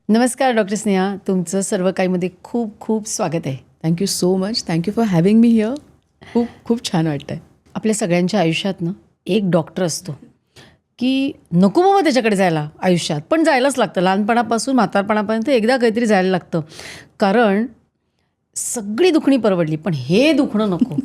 नमस्कार डॉक्टर स्नेहा, तुमचं सर्व काहीमध्ये खूप खूप स्वागत आहे. Thank you so much. Thank you for having me here. खूप खूप छान वाटतं आहे. आपल्या सगळ्यांच्या आयुष्यात ना एक डॉक्टर असतो की नको बाबा त्याच्याकडे जायला आयुष्यात, पण जायलाच लागतं. लहानपणापासून म्हातारपणापर्यंत एकदा काहीतरी जायला लागतं, कारण सगळी दुखणी परवडली पण हे दुखणं नको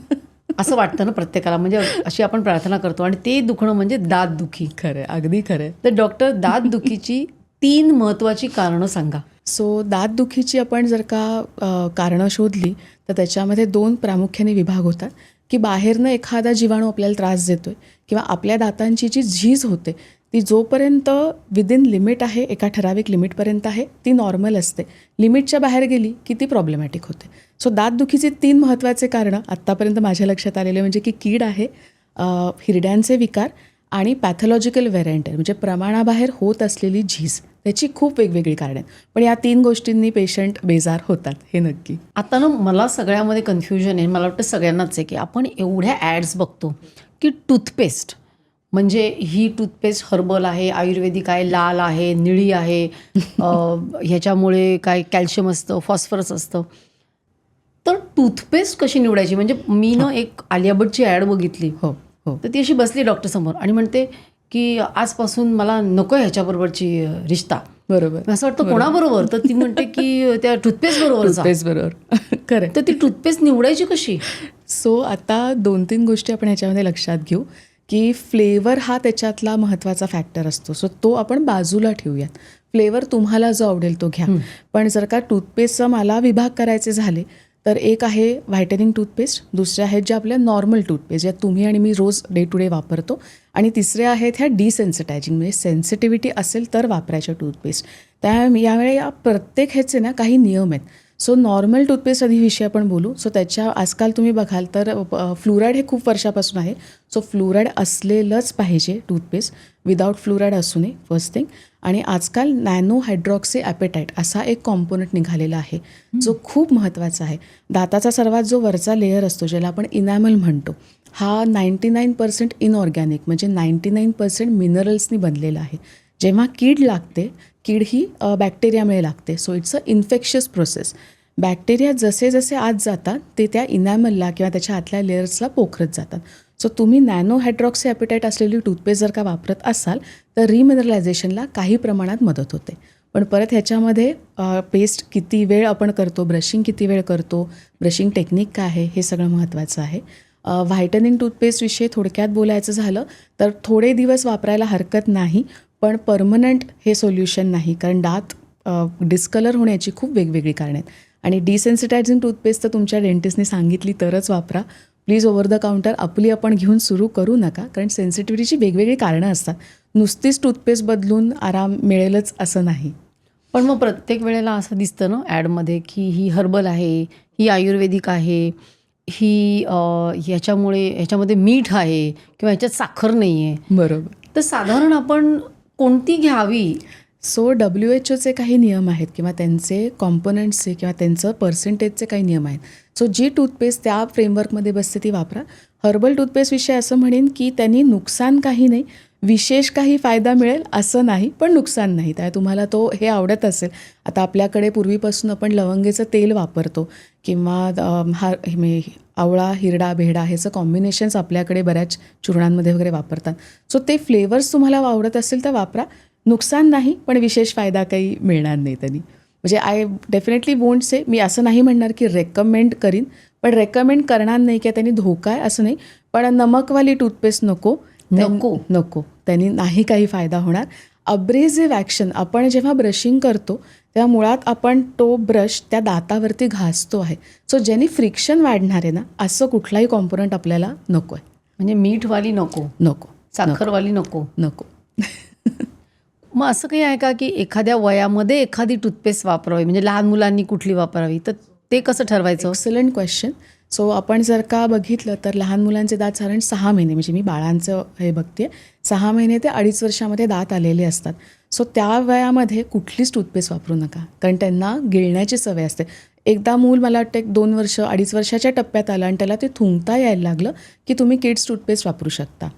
असं वाटतं ना प्रत्येकाला. म्हणजे अशी आपण प्रार्थना करतो आणि ते दुखणं म्हणजे दातदुखी. खरं आहे, अगदी खरं आहे. तर डॉक्टर, दातदुखीची 3 महत्त्वाची कारणं सांगा. सो दातदुखीची आपण जर का कारणं शोधली तर त्याच्यामध्ये 2 प्रामुख्याने विभाग होतात की बाहेरनं एखादा जीवाणू आपल्याला त्रास देतो आहे किंवा आपल्या दातांची जी झीज होते ती जोपर्यंत विदिन लिमिट आहे, एका ठराविक लिमिटपर्यंत आहे, ती नॉर्मल असते. लिमिटच्या बाहेर गेली की ती प्रॉब्लेमॅटिक होते. सो दातदुखीचे 3 महत्त्वाचे कारणं आत्तापर्यंत माझ्या लक्षात आलेले म्हणजे की कीड आहे, हिरड्यांचे विकार आणि पॅथॉलॉजिकल व्हेरियंट आहे, म्हणजे प्रमाणाबाहेर होत असलेली झीज. त्याची खूप वेगवेगळी कारणं आहेत, पण या 3 गोष्टींनी पेशंट बेजार होतात, हे नक्की. आता ना मला सगळ्यामध्ये कन्फ्युजन आहे. मला वाटतं सगळ्यांनाच आहे की आपण एवढ्या ॲड्स बघतो की टूथपेस्ट, म्हणजे ही टूथपेस्ट हर्बल आहे, आयुर्वेदिक आहे, लाल आहे, निळी आहे, ह्याच्यामुळे काय कॅल्शियम असतं, फॉस्फरस असतं. तर टूथपेस्ट कशी निवडायची? म्हणजे मी ना एक आलिया भट्टची ॲड बघितली, हो हो. तर ती अशी बसली डॉक्टरसमोर आणि म्हणते की आजपासून मला नको आहे ह्याच्याबरोबरची रिश्ता. बरोबर. असं वाटतं कोणाबरोबर? तर ती म्हणते की त्या टूथपेस्ट बरोबर जा. टूथपेस्ट बरोबर. खरं. तर ती टूथपेस्ट निवडायची कशी? सो आता 2-3 गोष्टी आपण ह्याच्यामध्ये लक्षात घेऊ की फ्लेवर हा त्याच्यातला महत्त्वाचा फॅक्टर असतो. सो तो आपण बाजूला ठेवूयात. फ्लेवर तुम्हाला जो आवडेल तो घ्या. पण जर का टूथपेस्टचा मला विभाग करायचे झाले तर एक आहे व्हायटनिंग टूथपेस्ट, दुसरे आहेत ज्या आपल्या नॉर्मल टूथपेस्ट ज्या तुम्ही आणि मी रोज डे टू डे वापरतो, आणि तिसरे आहेत ह्या डिसेन्सिटायझिंग, म्हणजे सेन्सिटिव्हिटी असेल तर वापरायच्या टूथपेस्ट. यावेळी या प्रत्येक ह्याचे ना काही नियम आहेत. सो नॉर्मल टूथपेस्ट आधी विषय आपण बोलू. सो त्याच्या आजकाल तुम्ही बघाल तर फ्लुराईड हे खूप वर्षापासून आहे. सो फ्लुराईड असलेलंच पाहिजे टूथपेस्ट, विदाऊट फ्लुराईड असू नये, फर्स्ट थिंग. आणि आजकाल नॅनो हायड्रॉक्सी ॲपेटाईट असा एक कॉम्पोनंट निघालेला आहे जो खूप महत्त्वाचा आहे. दाताचा सर्वात जो वरचा लेअर असतो ज्याला आपण इनॅमल म्हणतो, हा 99% इनऑर्गॅनिक, म्हणजे 99% मिनरल्सनी बनलेला आहे. जेव्हा कीड लागते, कीड ही बॅक्टेरियामुळे लागते. So it's a infectious process. Bacteria जसे जसे आत जातात ते त्या इनॅमलला किंवा त्याच्या आतल्या लेअर्सला पोखरत जातात. सो तुम्ही नॅनो हायड्रॉक्सी ॲपेटाईट असलेली टूथपेस्ट जर का वापरत असाल तर रिमिनरलायझेशनला काही प्रमाणात मदत होते. पण परत ह्याच्यामध्ये पेस्ट किती वेळ आपण करतो, ब्रशिंग किती वेळ करतो, ब्रशिंग टेक्निक काय आहे, हे सगळं महत्त्वाचं आहे. व्हायटनिंग टूथपेस्टविषयी थोडक्यात बोलायचं झालं तर थोडे दिवस वापरायला हरकत नाही, पण परमनंट हे सोल्युशन नाही, कारण दात डिस्कलर होण्याची खूप वेगवेगळी कारणं आहेत. आणि डिसेन्सिटायझिंग टूथपेस्ट तर तुमच्या डेंटिस्टने सांगितली तरच वापरा. प्लीज ओव्हर द काउंटर आपली आपण घेऊन सुरू करू नका, कारण सेन्सिटिव्हिटीची वेगवेगळी कारणं असतात. नुसतीच टूथपेस्ट बदलून आराम मिळेलच असं नाही. पण मग प्रत्येक वेळेला असं दिसतं ना ॲडमध्ये की ही हर्बल आहे, ही आयुर्वेदिक आहे, ही ह्याच्यामध्ये मीठ आहे किंवा ह्याच्यात साखर नाही आहे. बरोबर. तर साधारण आपण कोणती घ्यावी? सो WHO काही नियम आहेत किंवा त्यांचे कॉम्पोनंट्सचे किंवा त्यांचं पर्सेंटेजचे काही नियम आहेत. सो जी टूथपेस्ट त्या फ्रेमवर्कमध्ये बसते ती वापरा. हर्बल टूथपेस्टविषयी असं म्हणेन की त्यांनी नुकसान काही नाही, विशेष काही फायदा मिळेल असं नाही, पण नुकसान नाही. त्या तुम्हाला तो हे आवडत असेल. आता आपल्याकडे पूर्वीपासून आपण लवंगेचं तेल वापरतो किंवा आवळा, हिरडा, भेडा ह्याचं कॉम्बिनेशन्स आपल्याकडे बऱ्याच चूर्णांमध्ये वगैरे वापरतात. सो ते फ्लेवर्स तुम्हाला आवडत असेल तर वापरा. नुकसान नाही, पण विशेष फायदा काही मिळणार नाही त्यांनी. म्हणजे आय डेफिनेटली वोंट से, मी असं नाही म्हणणार की रेकमेंड करीन, पण रेकमेंड करणार नाही की त्यांनी धोका आहे असं नाही. पण नमकवाली टूथपेस्ट नको. त्यांनी नाही काही फायदा होणार. अब्रेझिव्ह ॲक्शन, आपण जेव्हा ब्रशिंग करतो तेव्हा मुळात आपण तो ब्रश त्या दातावरती घासतो आहे. सो ज्यांनी फ्रिक्शन वाढणार आहे ना, असं कुठलाही कॉम्पोनंट आपल्याला नको आहे. म्हणजे मीठवाली नको, साखरवाली नको. मग असं काही आहे का की एखाद्या वयामध्ये एखादी टूथपेस्ट वापरावी, म्हणजे लहान मुलांनी कुठली वापरावी, तर ते कसं ठरवायचं? Excellent question. सो आपण जर का बघितलं तर लहान मुलांचे दात साधारण 6 महिने, म्हणजे मी बाळांचं हे बघते, 6 महिने ते 2.5 वर्षामध्ये दात आलेले असतात. सो त्या वयामध्ये कुठलीच टूथपेस्ट वापरू नका, कारण त्यांना गिळण्याची सवय असते. एकदा मूल मला वाटतं 2 वर्ष 2.5 वर्षाच्या टप्प्यात आलं आणि त्याला ते थुंकता यायला लागलं की तुम्ही किड्स टूथपेस्ट वापरू शकता.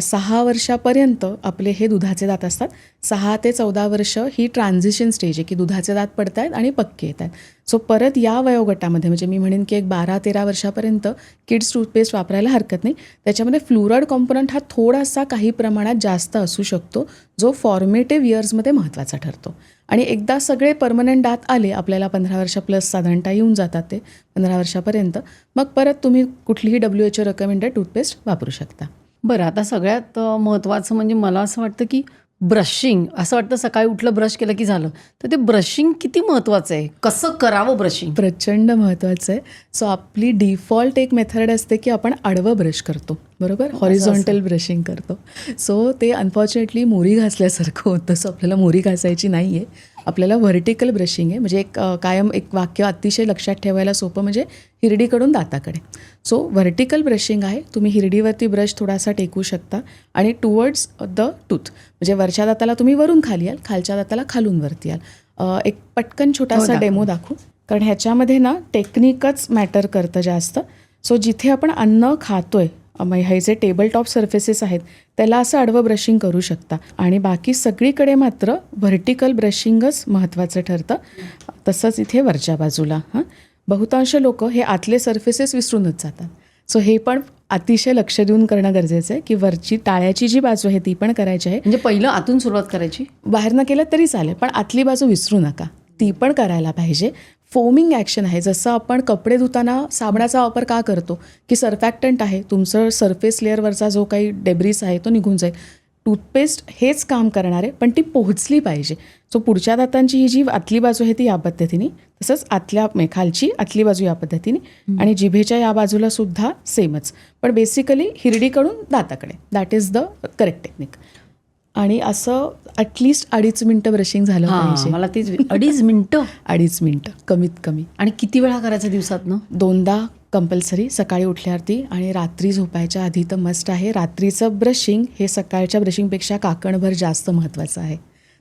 6 वर्षापर्यंत आपले हे दुधाचे दात असतात. 6 ते 14 वर्ष ही ट्रान्झिशन स्टेज आहे की दुधाचे दात पडत आहेत आणि पक्के येत आहेत. सो परत या वयोगटामध्ये म्हणजे मी म्हणेन की एक 12-13 वर्षापर्यंत किड्स टूथपेस्ट वापरायला हरकत नाही. त्याच्यामध्ये फ्लुरॉइड कॉम्पोनंट हा थोडासा काही प्रमाणात जास्त असू शकतो, जो फॉर्मेटिव्ह इयर्समध्ये महत्त्वाचा ठरतो. आणि एकदा सगळे परमनंट दात आले आपल्याला 15 वर्ष प्लस साधारणतः येऊन जातात ते 15 वर्षापर्यंत, मग परत तुम्ही कुठलीही WHO रेकमेंडेड टूथपेस्ट वापरू शकता. बरं, आता सगळ्यात महत्त्वाचं म्हणजे मला असं वाटतं की ब्रशिंग. असं वाटतं सकाळी उठलं ब्रश केलं की झालं. तर ते ब्रशिंग किती महत्त्वाचं आहे? कसं करावं ब्रशिंग? प्रचंड महत्त्वाचं आहे. सो आपली डिफॉल्ट एक मेथड असते की आपण आडवं ब्रश करतो, बरोबर, हॉरिझॉन्टल ब्रशिंग करतो. सो ते अनफॉर्च्युनेटली मोरी घासल्यासारखं होतं. सो आपल्याला मोरी घासायची नाही आहे, आपल्याला व्हर्टिकल ब्रशिंग आहे. म्हणजे कायम एक वाक्य अतिशय लक्षात ठेवायला सोपं, म्हणजे हिरडीकडून दाताकडे. सो व्हर्टिकल ब्रशिंग आहे. तुम्ही हिरडीवरती ब्रश थोडासा टेकू शकता आणि टुवर्ड्स द टूथ, म्हणजे वरच्या दाताला तुम्ही वरून खाली याल, खालच्या दाताला खालून वरती याल. एक पटकन छोटासा दाखव. डेमो दाखवू, कारण ह्याच्यामध्ये ना टेक्निकच मॅटर करतं जास्त. सो जिथे आपण अन्न खातोय, हे जे टेबल टॉप सर्फेसेस आहेत त्याला असं आडवं ब्रशिंग करू शकता आणि बाकी सगळीकडे मात्र व्हर्टिकल ब्रशिंगच महत्त्वाचं ठरतं. तसंच इथे वरच्या बाजूला बहुतांश लोक हे आतले सर्फेसेस विसरूनच जातात. सो हे पण अतिशय लक्ष देऊन करणं गरजेचं आहे की वरची टाळ्याची जी बाजू आहे ती पण करायची आहे. म्हणजे पहिलं आतून सुरुवात करायची. बाहेरनं केलं तरी चालेल, पण आतली बाजू विसरू नका, ती पण करायला पाहिजे. फोमिंग ॲक्शन आहे. जसं आपण कपडे धुताना साबणाचा वापर का करतो की सर्फॅक्टंट आहे, तुमचं सरफेस लेअरवरचा जो काही डेब्रिस आहे तो निघून जाईल. टूथपेस्ट हेच काम करणार आहे, पण ती पोहोचली पाहिजे. सो पुढच्या दातांची ही जी आतली बाजू आहे ती या पद्धतीने, तसंच खालची आतली बाजू या पद्धतीने आणि जिभेच्या या बाजूला सुद्धा सेमच, पण बेसिकली हिरडीकडून दाताकडे. That is the correct technique. आणि असं ॲटलिस्ट 2.5 मिनटं ब्रशिंग झालं पाहिजे. मला तेच 2.5 मिनटं 2.5 मिनटं कमीत कमी. आणि किती वेळा करायचं दिवसातनं? 2दा कंपल्सरी, सकाळी उठल्यावरती आणि रात्री झोपायच्या आधी तर मस्ट आहे. रात्रीचं ब्रशिंग हे सकाळच्या ब्रशिंगपेक्षा काकणभर जास्त महत्त्वाचं आहे.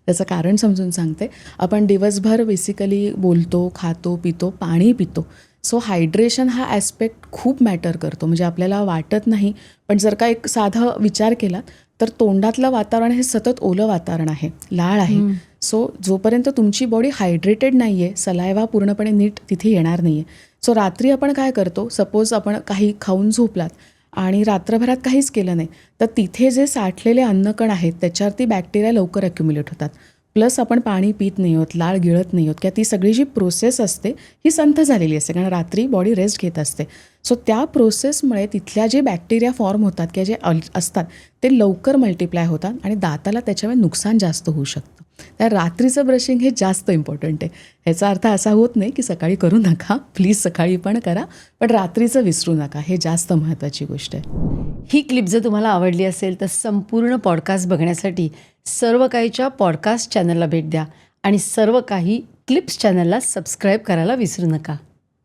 त्याचं कारण समजून सांगते. आपण दिवसभर बेसिकली बोलतो, खातो, पितो, पाणी पितो. सो हायड्रेशन हा ॲस्पेक्ट खूप मॅटर करतो. म्हणजे आपल्याला वाटत नाही, पण जर का एक साधा विचार केला तर तोंडातलं वातावरण हे सतत ओलं वातावरण आहे, लाळ आहे. सो जोपर्यंत तुमची बॉडी हायड्रेटेड नाही आहे, सलायवा पूर्णपणे नीट तिथे येणार नाही आहे. सो रात्री आपण काय करतो, सपोज आपण काही खाऊन झोपलात आणि रात्रभरात काहीच केलं नाही, तर तिथे जे साठलेले अन्नकण आहेत त्याच्यावरती बॅक्टेरिया लवकर अक्युम्युलेट होतात. प्लस आपण पाणी पित नाही आहोत, लाळ गिळत नाही आहोत, किंवा ती सगळी जी प्रोसेस असते ही संथ झालेली असते, कारण रात्री बॉडी रेस्ट घेत असते. सो त्या प्रोसेसमुळे तिथल्या जे बॅक्टेरिया फॉर्म होतात किंवा जे असतात ते लवकर मल्टिप्लाय होतात आणि दाताला त्याच्यामुळे नुकसान जास्त होऊ शकतं. त्या रात्रीचं ब्रशिंग हे जास्त इम्पॉर्टंट आहे. ह्याचा अर्थ असा होत नाही की सकाळी करू नका, प्लीज सकाळी पण करा, पण रात्रीचं विसरू नका, हे जास्त महत्त्वाची गोष्ट आहे. ही क्लिप जर तुम्हाला आवडली असेल तर संपूर्ण पॉडकास्ट बघण्यासाठी सर्व काहीच्या पॉडकास्ट चॅनलला भेट द्या आणि सर्व काही क्लिप्स चॅनलला सबस्क्राईब करायला विसरू नका.